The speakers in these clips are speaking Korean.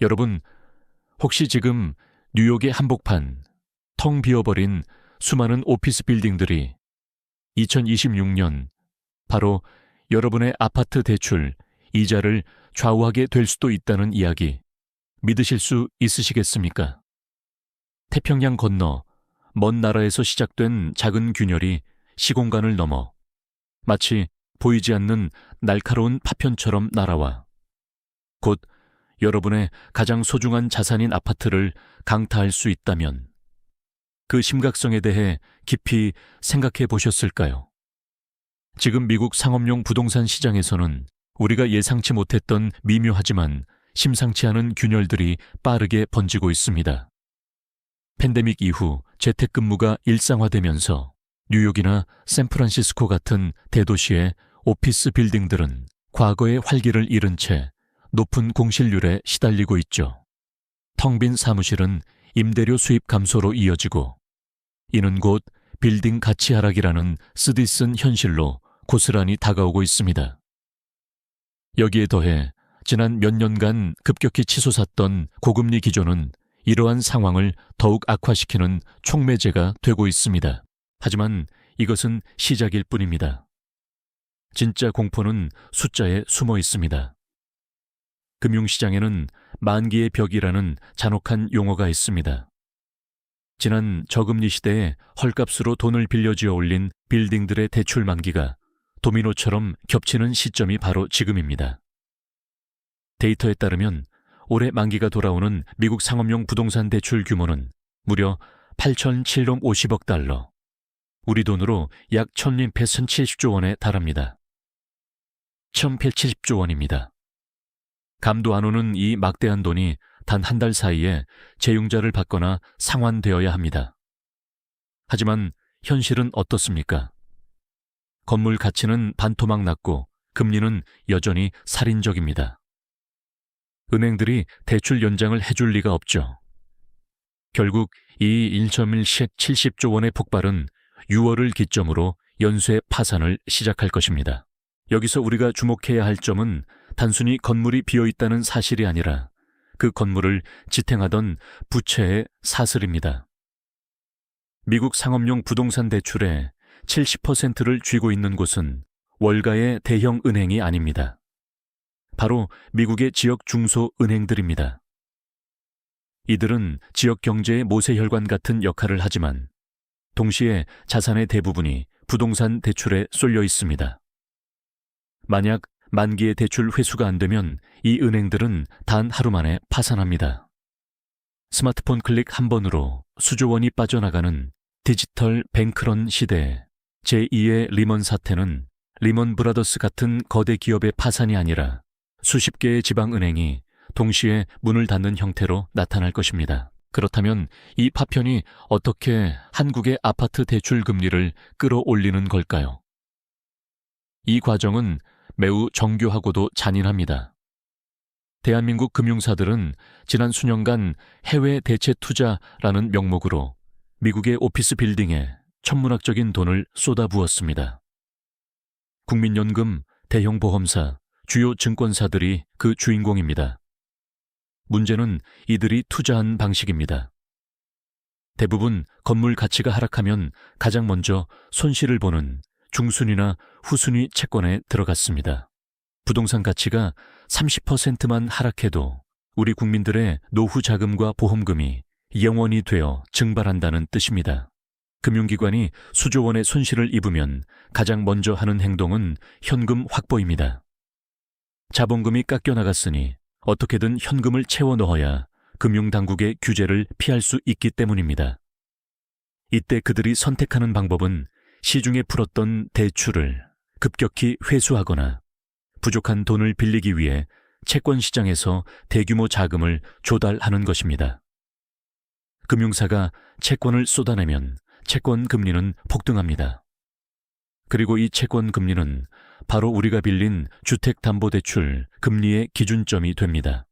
여러분, 혹시 지금 뉴욕의 한복판, 텅 비어버린 수많은 오피스 빌딩들이 2026년 바로 여러분의 아파트 대출, 이자를 좌우하게 될 수도 있다는 이야기 믿으실 수 있으시겠습니까? 태평양 건너 먼 나라에서 시작된 작은 균열이 시공간을 넘어 마치 보이지 않는 날카로운 파편처럼 날아와 곧 여러분의 가장 소중한 자산인 아파트를 강타할 수 있다면 그 심각성에 대해 깊이 생각해 보셨을까요? 지금 미국 상업용 부동산 시장에서는 우리가 예상치 못했던 미묘하지만 심상치 않은 균열들이 빠르게 번지고 있습니다. 팬데믹 이후 재택근무가 일상화되면서 뉴욕이나 샌프란시스코 같은 대도시의 오피스 빌딩들은 과거의 활기를 잃은 채 높은 공실률에 시달리고 있죠. 텅 빈 사무실은 임대료 수입 감소로 이어지고 이는 곧 빌딩 가치 하락이라는 쓰디쓴 현실로 고스란히 다가오고 있습니다. 여기에 더해 지난 몇 년간 급격히 치솟았던 고금리 기조는 이러한 상황을 더욱 악화시키는 촉매제가 되고 있습니다. 하지만 이것은 시작일 뿐입니다. 진짜 공포는 숫자에 숨어 있습니다. 금융시장에는 만기의 벽이라는 잔혹한 용어가 있습니다. 지난 저금리 시대에 헐값으로 돈을 빌려주어 올린 빌딩들의 대출 만기가 도미노처럼 겹치는 시점이 바로 지금입니다. 데이터에 따르면 올해 만기가 돌아오는 미국 상업용 부동산 대출 규모는 무려 8,750억 달러, 우리 돈으로 약 1,170조 원에 달합니다. 1,170조 원입니다. 감도 안 오는 이 막대한 돈이 단 한 달 사이에 재융자를 받거나 상환되어야 합니다. 하지만 현실은 어떻습니까? 건물 가치는 반토막 났고 금리는 여전히 살인적입니다. 은행들이 대출 연장을 해줄 리가 없죠. 결국 이 1.1씩 70조 원의 폭발은 6월을 기점으로 연쇄 파산을 시작할 것입니다. 여기서 우리가 주목해야 할 점은 단순히 건물이 비어있다는 사실이 아니라 그 건물을 지탱하던 부채의 사슬입니다. 미국 상업용 부동산 대출의 70%를 쥐고 있는 곳은 월가의 대형 은행이 아닙니다. 바로 미국의 지역 중소은행들입니다. 이들은 지역 경제의 모세혈관 같은 역할을 하지만 동시에 자산의 대부분이 부동산 대출에 쏠려 있습니다. 만약 만기의 대출 회수가 안 되면 이 은행들은 단 하루 만에 파산합니다. 스마트폰 클릭 한 번으로 수조 원이 빠져나가는 디지털 뱅크런 시대에 제2의 리먼 사태는 리먼 브라더스 같은 거대 기업의 파산이 아니라 수십 개의 지방은행이 동시에 문을 닫는 형태로 나타날 것입니다. 그렇다면 이 파편이 어떻게 한국의 아파트 대출 금리를 끌어올리는 걸까요? 이 과정은 매우 정교하고도 잔인합니다. 대한민국 금융사들은 지난 수년간 해외 대체 투자라는 명목으로 미국의 오피스 빌딩에 천문학적인 돈을 쏟아부었습니다. 국민연금, 대형 보험사, 주요 증권사들이 그 주인공입니다. 문제는 이들이 투자한 방식입니다. 대부분 건물 가치가 하락하면 가장 먼저 손실을 보는 중순위나 후순위 채권에 들어갔습니다. 부동산 가치가 30%만 하락해도 우리 국민들의 노후 자금과 보험금이 영원이 되어 증발한다는 뜻입니다. 금융기관이 수조 원의 손실을 입으면 가장 먼저 하는 행동은 현금 확보입니다. 자본금이 깎여나갔으니 어떻게든 현금을 채워 넣어야 금융당국의 규제를 피할 수 있기 때문입니다. 이때 그들이 선택하는 방법은 시중에 풀었던 대출을 급격히 회수하거나 부족한 돈을 빌리기 위해 채권 시장에서 대규모 자금을 조달하는 것입니다. 금융사가 채권을 쏟아내면 채권 금리는 폭등합니다. 그리고 이 채권 금리는 바로 우리가 빌린 주택담보대출 금리의 기준점이 됩니다.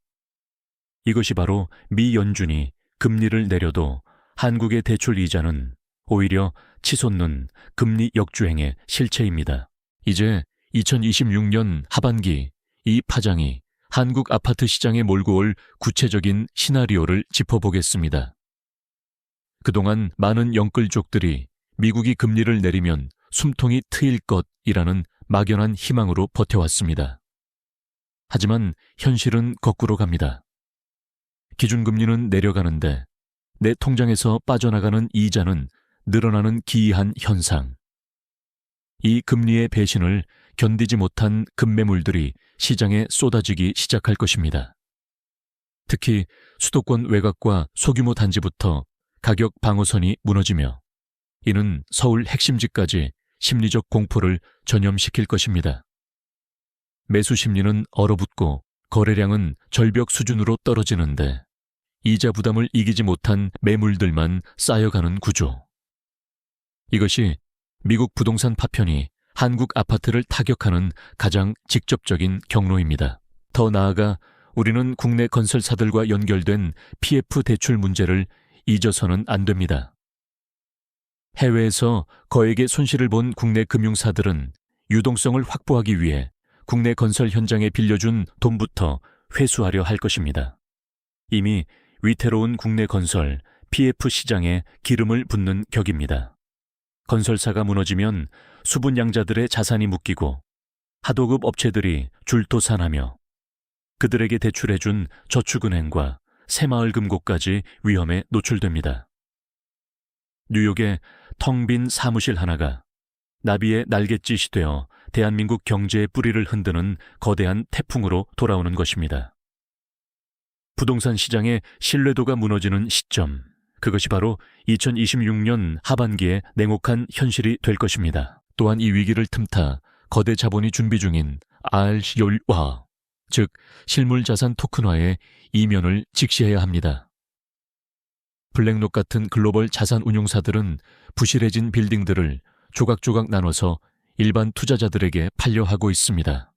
이것이 바로 미 연준이 금리를 내려도 한국의 대출 이자는 오히려 치솟는 금리 역주행의 실체입니다. 이제 2026년 하반기 이 파장이 한국 아파트 시장에 몰고 올 구체적인 시나리오를 짚어보겠습니다. 그동안 많은 영끌족들이 미국이 금리를 내리면 숨통이 트일 것이라는 막연한 희망으로 버텨왔습니다. 하지만 현실은 거꾸로 갑니다. 기준금리는 내려가는데 내 통장에서 빠져나가는 이자는 늘어나는 기이한 현상. 이 금리의 배신을 견디지 못한 급매물들이 시장에 쏟아지기 시작할 것입니다. 특히 수도권 외곽과 소규모 단지부터 가격 방어선이 무너지며 이는 서울 핵심지까지 심리적 공포를 전염시킬 것입니다. 매수 심리는 얼어붙고 거래량은 절벽 수준으로 떨어지는데 이자 부담을 이기지 못한 매물들만 쌓여가는 구조. 이것이 미국 부동산 파편이 한국 아파트를 타격하는 가장 직접적인 경로입니다. 더 나아가 우리는 국내 건설사들과 연결된 PF 대출 문제를 잊어서는 안 됩니다. 해외에서 거액의 손실을 본 국내 금융사들은 유동성을 확보하기 위해 국내 건설 현장에 빌려준 돈부터 회수하려 할 것입니다. 이미 위태로운 국내 건설, PF 시장에 기름을 붓는 격입니다. 건설사가 무너지면 수분양자들의 자산이 묶이고 하도급 업체들이 줄도산하며 그들에게 대출해준 저축은행과 새마을금고까지 위험에 노출됩니다. 뉴욕의 텅 빈 사무실 하나가 나비의 날갯짓이 되어 대한민국 경제의 뿌리를 흔드는 거대한 태풍으로 돌아오는 것입니다. 부동산 시장의 신뢰도가 무너지는 시점, 그것이 바로 2026년 하반기에 냉혹한 현실이 될 것입니다. 또한 이 위기를 틈타 거대 자본이 준비 중인 RCO화, 즉 실물자산 토큰화의 이면을 직시해야 합니다. 블랙록 같은 글로벌 자산 운용사들은 부실해진 빌딩들을 조각조각 나눠서 일반 투자자들에게 팔려 하고 있습니다.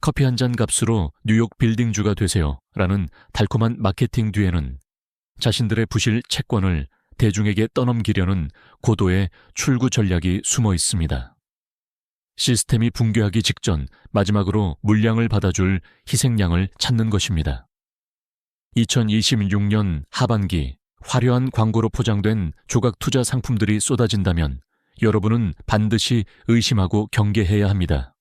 커피 한 잔 값으로 뉴욕 빌딩주가 되세요 라는 달콤한 마케팅 뒤에는 자신들의 부실 채권을 대중에게 떠넘기려는 고도의 출구 전략이 숨어 있습니다. 시스템이 붕괴하기 직전 마지막으로 물량을 받아줄 희생양을 찾는 것입니다. 2026년 하반기 화려한 광고로 포장된 조각 투자 상품들이 쏟아진다면 여러분은 반드시 의심하고 경계해야 합니다.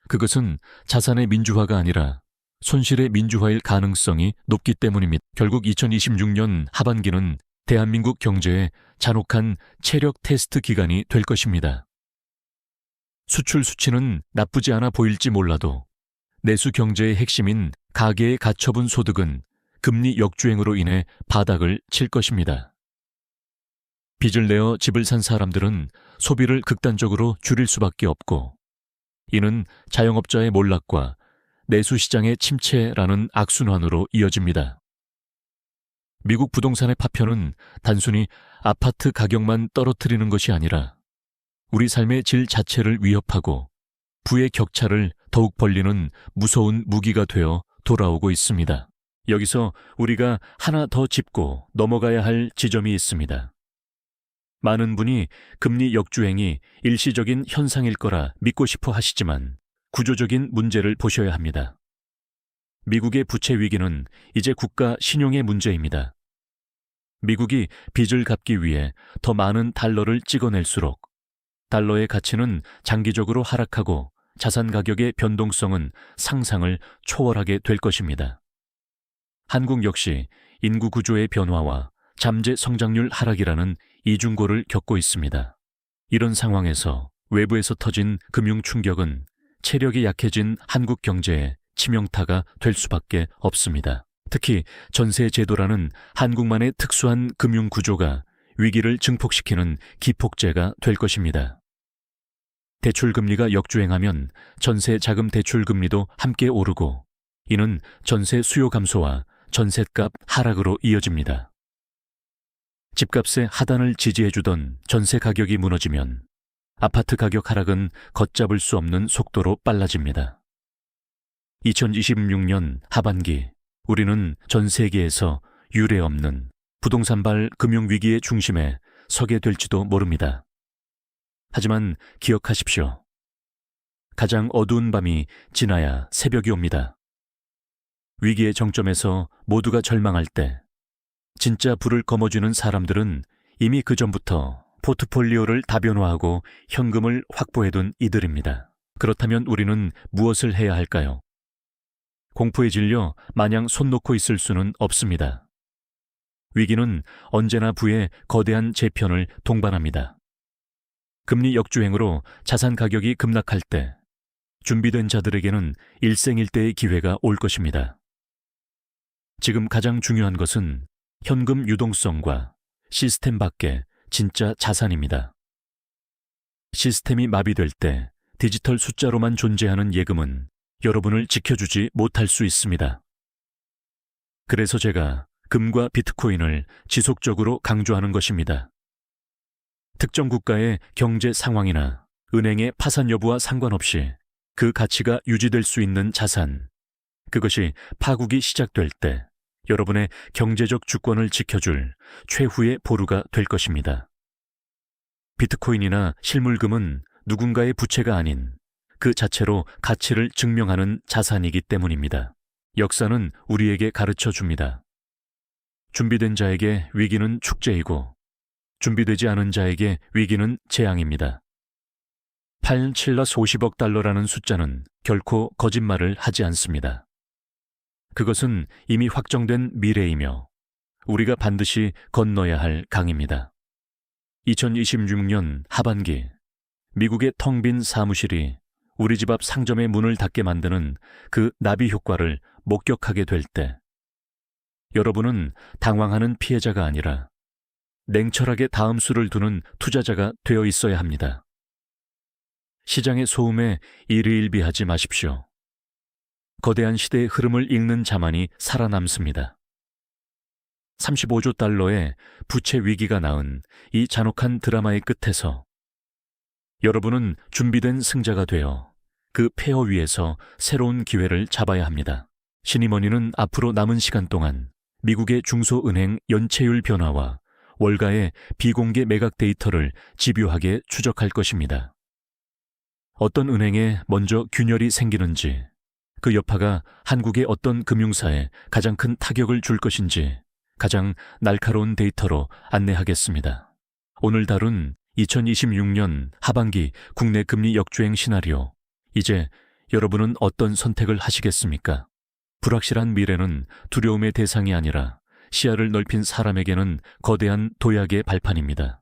그것은 자산의 민주화가 아니라 손실의 민주화일 가능성이 높기 때문입니다. 결국 2026년 하반기는 대한민국 경제의 잔혹한 체력 테스트 기간이 될 것입니다. 수출 수치는 나쁘지 않아 보일지 몰라도 내수 경제의 핵심인 가계의 가처분 소득은 금리 역주행으로 인해 바닥을 칠 것입니다. 빚을 내어 집을 산 사람들은 소비를 극단적으로 줄일 수밖에 없고 이는 자영업자의 몰락과 내수시장의 침체라는 악순환으로 이어집니다. 미국 부동산의 파편은 단순히 아파트 가격만 떨어뜨리는 것이 아니라 우리 삶의 질 자체를 위협하고 부의 격차를 더욱 벌리는 무서운 무기가 되어 돌아오고 있습니다. 여기서 우리가 하나 더 짚고 넘어가야 할 지점이 있습니다. 많은 분이 금리 역주행이 일시적인 현상일 거라 믿고 싶어 하시지만 구조적인 문제를 보셔야 합니다. 미국의 부채 위기는 이제 국가 신용의 문제입니다. 미국이 빚을 갚기 위해 더 많은 달러를 찍어낼수록 달러의 가치는 장기적으로 하락하고 자산 가격의 변동성은 상상을 초월하게 될 것입니다. 한국 역시 인구 구조의 변화와 잠재 성장률 하락이라는 이중고를 겪고 있습니다. 이런 상황에서 외부에서 터진 금융 충격은 체력이 약해진 한국 경제에 치명타가 될 수밖에 없습니다. 특히 전세 제도라는 한국만의 특수한 금융 구조가 위기를 증폭시키는 기폭제가 될 것입니다. 대출금리가 역주행하면 전세 자금 대출금리도 함께 오르고 이는 전세 수요 감소와 전셋값 하락으로 이어집니다. 집값의 하단을 지지해주던 전세 가격이 무너지면 아파트 가격 하락은 걷잡을 수 없는 속도로 빨라집니다. 2026년 하반기 우리는 전 세계에서 유례없는 부동산발 금융위기의 중심에 서게 될지도 모릅니다. 하지만 기억하십시오. 가장 어두운 밤이 지나야 새벽이 옵니다. 위기의 정점에서 모두가 절망할 때 진짜 불을 거머쥐는 사람들은 이미 그전부터 포트폴리오를 다변화하고 현금을 확보해둔 이들입니다. 그렇다면 우리는 무엇을 해야 할까요? 공포에 질려 마냥 손 놓고 있을 수는 없습니다. 위기는 언제나 부의 거대한 재편을 동반합니다. 금리 역주행으로 자산 가격이 급락할 때 준비된 자들에게는 일생일대의 기회가 올 것입니다. 지금 가장 중요한 것은 현금 유동성과 시스템 밖의 진짜 자산입니다. 시스템이 마비될 때 디지털 숫자로만 존재하는 예금은 여러분을 지켜주지 못할 수 있습니다. 그래서 제가 금과 비트코인을 지속적으로 강조하는 것입니다. 특정 국가의 경제 상황이나 은행의 파산 여부와 상관없이 그 가치가 유지될 수 있는 자산, 그것이 파국이 시작될 때 여러분의 경제적 주권을 지켜줄 최후의 보루가 될 것입니다. 비트코인이나 실물금은 누군가의 부채가 아닌 그 자체로 가치를 증명하는 자산이기 때문입니다. 역사는 우리에게 가르쳐 줍니다. 준비된 자에게 위기는 축제이고 준비되지 않은 자에게 위기는 재앙입니다. 8-50억 달러라는 숫자는 결코 거짓말을 하지 않습니다. 그것은 이미 확정된 미래이며 우리가 반드시 건너야 할 강입니다. 2026년 하반기 미국의 텅 빈 사무실이 우리 집 앞 상점의 문을 닫게 만드는 그 나비 효과를 목격하게 될 때 여러분은 당황하는 피해자가 아니라 냉철하게 다음 수를 두는 투자자가 되어 있어야 합니다. 시장의 소음에 일희일비하지 마십시오. 거대한 시대의 흐름을 읽는 자만이 살아남습니다. 35조 달러의 부채 위기가 낳은 이 잔혹한 드라마의 끝에서 여러분은 준비된 승자가 되어 그 폐허 위에서 새로운 기회를 잡아야 합니다. 시니머니는 앞으로 남은 시간 동안 미국의 중소은행 연체율 변화와 월가의 비공개 매각 데이터를 집요하게 추적할 것입니다. 어떤 은행에 먼저 균열이 생기는지, 그 여파가 한국의 어떤 금융사에 가장 큰 타격을 줄 것인지 가장 날카로운 데이터로 안내하겠습니다. 오늘 다룬 2026년 하반기 국내 금리 역주행 시나리오, 이제 여러분은 어떤 선택을 하시겠습니까? 불확실한 미래는 두려움의 대상이 아니라 시야를 넓힌 사람에게는 거대한 도약의 발판입니다.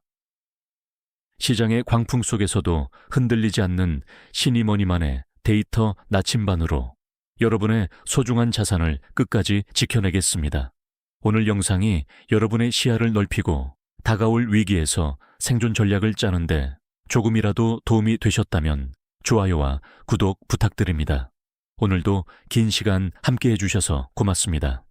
시장의 광풍 속에서도 흔들리지 않는 시니머니만의 데이터 나침반으로 여러분의 소중한 자산을 끝까지 지켜내겠습니다. 오늘 영상이 여러분의 시야를 넓히고 다가올 위기에서 생존 전략을 짜는데 조금이라도 도움이 되셨다면 좋아요와 구독 부탁드립니다. 오늘도 긴 시간 함께해 주셔서 고맙습니다.